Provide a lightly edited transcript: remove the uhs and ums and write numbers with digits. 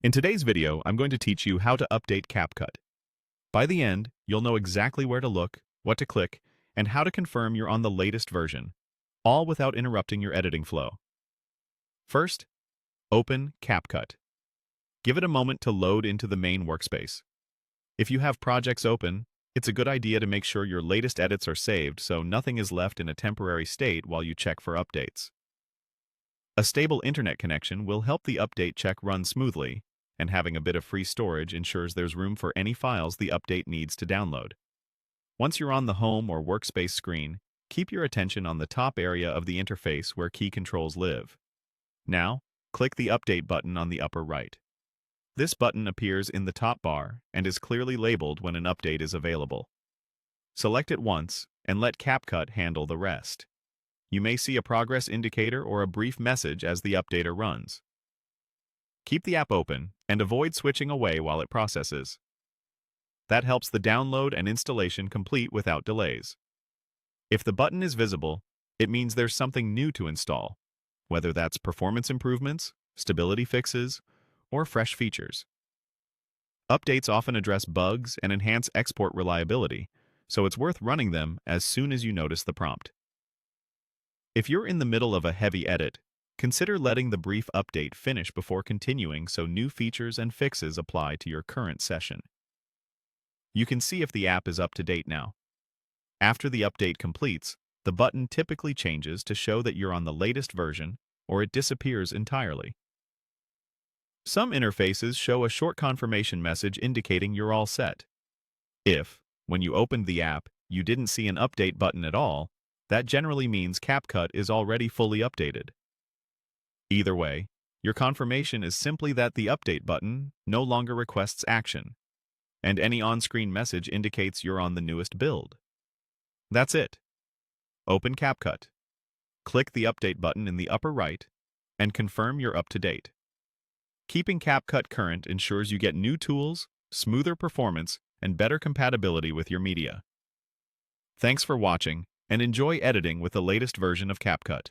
In today's video, I'm going to teach you how to update CapCut. By the end, you'll know exactly where to look, what to click, and how to confirm you're on the latest version, all without interrupting your editing flow. First, open CapCut. Give it a moment to load into the main workspace. If you have projects open, it's a good idea to make sure your latest edits are saved so nothing is left in a temporary state while you check for updates. A stable internet connection will help the update check run smoothly, and having a bit of free storage ensures there's room for any files the update needs to download. Once you're on the home or workspace screen, keep your attention on the top area of the interface where key controls live. Now, click the Update button on the upper right. This button appears in the top bar and is clearly labeled when an update is available. Select it once and let CapCut handle the rest. You may see a progress indicator or a brief message as the updater runs. Keep the app open and avoid switching away while it processes. That helps the download and installation complete without delays. If the button is visible, it means there's something new to install, whether that's performance improvements, stability fixes, or fresh features. Updates often address bugs and enhance export reliability, so it's worth running them as soon as you notice the prompt. If you're in the middle of a heavy edit, consider letting the brief update finish before continuing so new features and fixes apply to your current session. You can see if the app is up to date now. After the update completes, the button typically changes to show that you're on the latest version, or it disappears entirely. Some interfaces show a short confirmation message indicating you're all set. If, when you opened the app, you didn't see an update button at all, that generally means CapCut is already fully updated. Either way, your confirmation is simply that the Update button no longer requests action, and any on-screen message indicates you're on the newest build. That's it. Open CapCut. Click the Update button in the upper right, and confirm you're up to date. Keeping CapCut current ensures you get new tools, smoother performance, and better compatibility with your media. Thanks for watching, and enjoy editing with the latest version of CapCut.